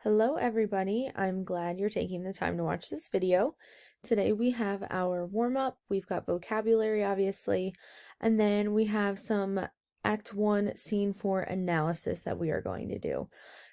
Hello everybody, I'm glad you're taking the time to watch this video. Today we have our warm-up, we've got vocabulary obviously, and then we have some Act 1 Scene 4 analysis that we are going to do.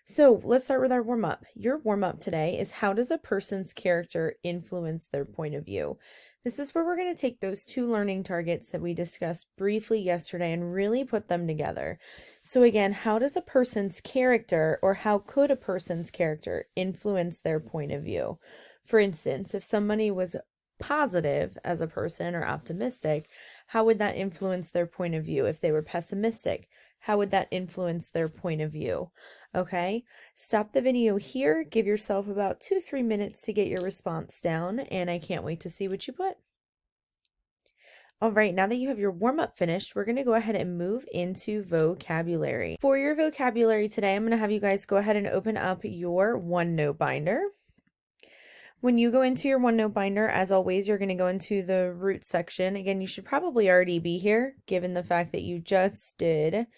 So let's start with our warm-up. Your warm-up today is how does a person's character influence their point of view? This is where we're going to take those two learning targets that we discussed briefly yesterday and really put them together. So again, how does a person's character or how could a person's character influence their point of view? For instance, if somebody was positive as a person or optimistic, how would that influence their point of view? If they were pessimistic, how would that influence their point of view? Okay, stop the video here, give yourself about 2-3 minutes to get your response down, and I can't wait to see what you put. All right, now that you have your warm-up finished, we're going to go ahead and move into vocabulary. For your vocabulary today, I'm going to have you guys go ahead and open up your OneNote binder. When you go into your OneNote binder, as always, you're going to go into the root section. Again, you should probably already be here, given the fact that you just did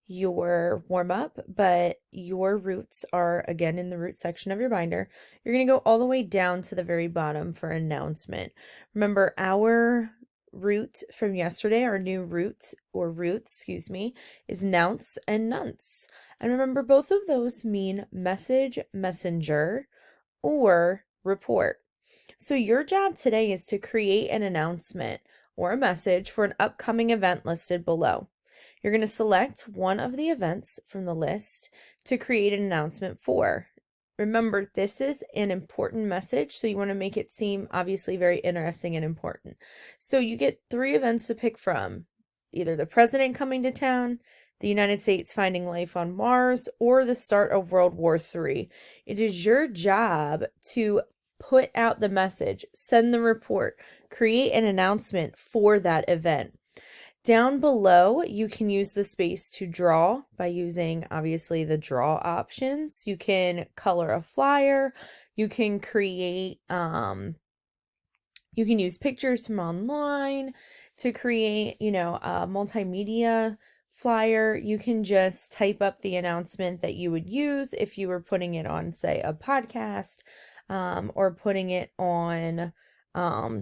your warm-up, but your roots are again in the root section of your binder. You're going to go all the way down to the very bottom for announcement. Remember, our root from yesterday, our new roots, excuse me, is nounce and nunce. And remember, both of those mean message, messenger, or report. So your job today is to create an announcement or a message for an upcoming event listed below. You're going to select one of the events from the list to create an announcement for. Remember, this is an important message, so you want to make it seem obviously very interesting and important. So you get 3 events to pick from, either the president coming to town, the United States finding life on Mars, or the start of World War III. It is your job to put out the message, send the report, create an announcement for that event. Down below, you can use the space to draw by using, obviously, the draw options. You can color a flyer. You can create, you can use pictures from online to create, a multimedia flyer. You can just type up the announcement that you would use if you were putting it on, say, a podcast, or putting it on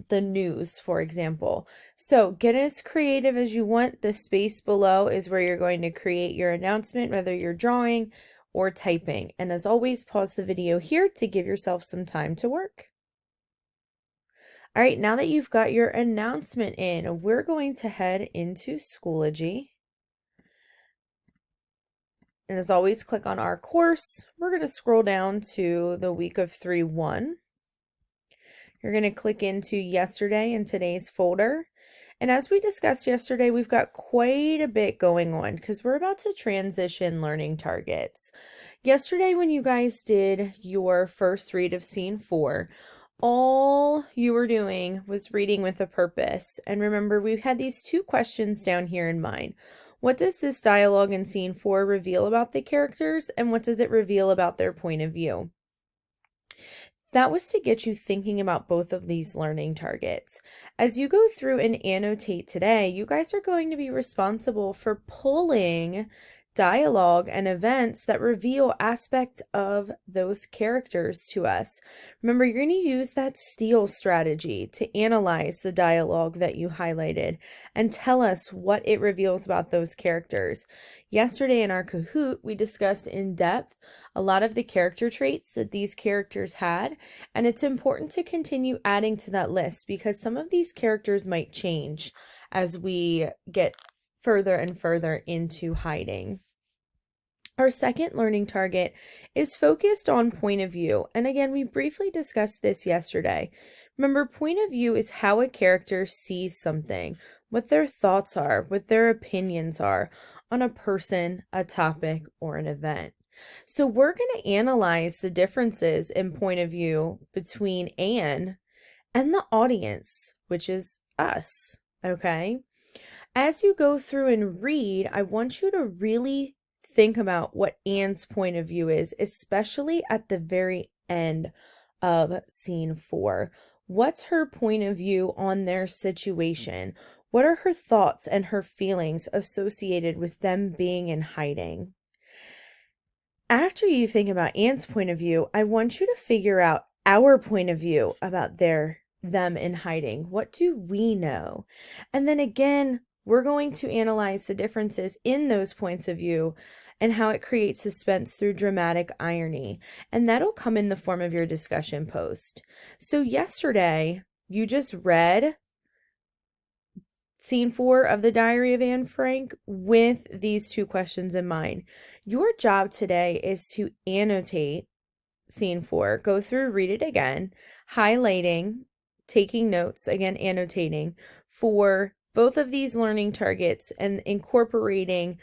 the news, for example. So get as creative as you want. The space below is where you're going to create your announcement, whether you're drawing or typing. And as always, pause the video here to give yourself some time to work. All right, now that you've got your announcement in, we're going to head into Schoology. And as always, click on our course. We're going to scroll down to the week of 3-1. You're going to click into yesterday and today's folder. And as we discussed yesterday, we've got quite a bit going on because we're about to transition learning targets. Yesterday, when you guys did your first read of Scene 4, all you were doing was reading with a purpose. And remember, we had these 2 questions down here in mind. What does this dialogue in Scene 4 reveal about the characters, and what does it reveal about their point of view? That was to get you thinking about both of these learning targets. As you go through and annotate today, you guys are going to be responsible for pulling dialogue and events that reveal aspects of those characters to us. Remember, you're going to use that STEAL strategy to analyze the dialogue that you highlighted and tell us what it reveals about those characters. Yesterday in our Kahoot, we discussed in depth a lot of the character traits that these characters had, and it's important to continue adding to that list because some of these characters might change as we get further and further into hiding. Our second learning target is focused on point of view. And again, we briefly discussed this yesterday. Remember, point of view is how a character sees something, what their thoughts are, what their opinions are on a person, a topic, or an event. So we're going to analyze the differences in point of view between Anne and the audience, which is us, okay? As you go through and read, I want you to really think about what Anne's point of view is, especially at the very end of Scene 4. What's her point of view on their situation? What are her thoughts and her feelings associated with them being in hiding? After you think about Anne's point of view, I want you to figure out our point of view about them in hiding. What do we know? And then again, we're going to analyze the differences in those points of view and how it creates suspense through dramatic irony. And that'll come in the form of your discussion post. So yesterday, you just read Scene 4 of the Diary of Anne Frank with these two questions in mind. Your job today is to annotate Scene 4, go through, read it again, highlighting, taking notes, again, annotating for both of these learning targets and incorporating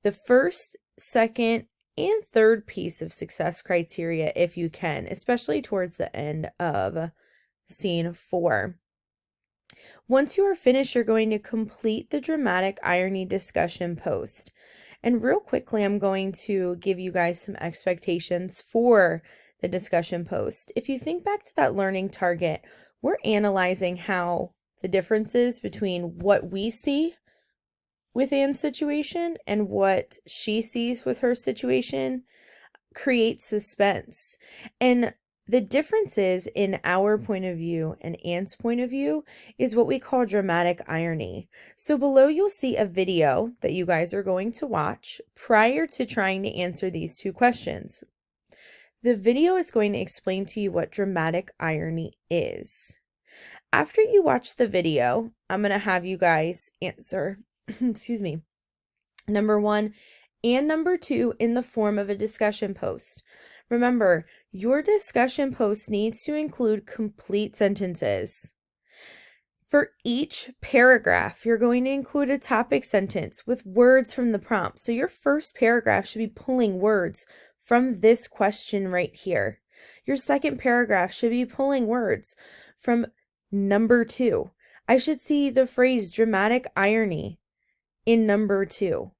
the first, second, and third piece of success criteria if you can, especially towards the end of Scene 4. Once you are finished, you're going to complete the dramatic irony discussion post. And real quickly, I'm going to give you guys some expectations for the discussion post. If you think back to that learning target, we're analyzing how the differences between what we see with Anne's situation and what she sees with her situation creates suspense. And the differences in our point of view and Anne's point of view is what we call dramatic irony. So below you'll see a video that you guys are going to watch prior to trying to answer these two questions. The video is going to explain to you what dramatic irony is. After you watch the video, I'm going to have you guys answer, excuse me, number 1 and number 2 in the form of a discussion post. Remember, your discussion post needs to include complete sentences. For each paragraph, you're going to include a topic sentence with words from the prompt. So your first paragraph should be pulling words from this question right here. Your second paragraph should be pulling words from number 2. I should see the phrase dramatic irony in number 2.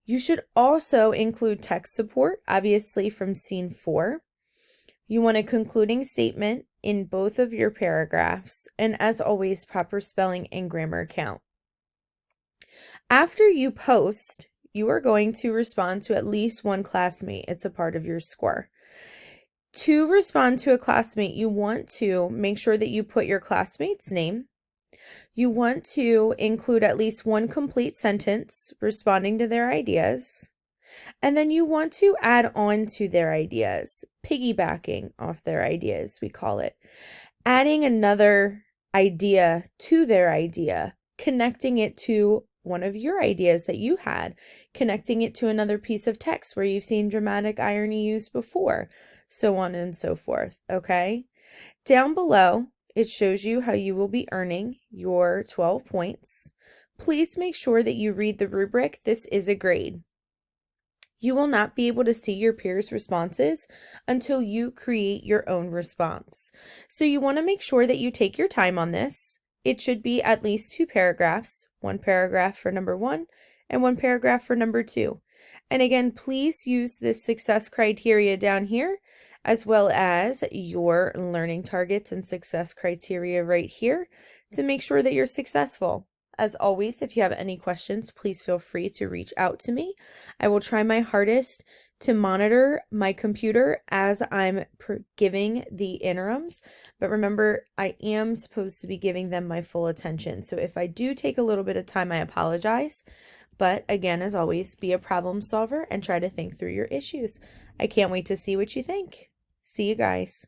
You should also include text support, obviously from Scene 4. You want a concluding statement in both of your paragraphs, and as always, proper spelling and grammar count. After you post, you are going to respond to at least one classmate. It's a part of your score. To respond to a classmate, you want to make sure that you put your classmate's name. You want to include at least one complete sentence responding to their ideas. And then you want to add on to their ideas, piggybacking off their ideas, we call it. Adding another idea to their idea, connecting it to one of your ideas that you had, connecting it to another piece of text where you've seen dramatic irony used before, so on and so forth, okay? Down below, it shows you how you will be earning your 12 points. Please make sure that you read the rubric. This is a grade. You will not be able to see your peers' responses until you create your own response. So you want to make sure that you take your time on this. It should be at least 2 paragraphs, 1 paragraph for number 1 and 1 paragraph for number 2. And again, please use this success criteria down here, as well as your learning targets and success criteria right here to make sure that you're successful. As always, if you have any questions, please feel free to reach out to me. I will try my hardest to monitor my computer as I'm giving the interims, but remember, I am supposed to be giving them my full attention. So if I do take a little bit of time, I apologize. But again, as always, be a problem solver and try to think through your issues. I can't wait to see what you think. See you guys.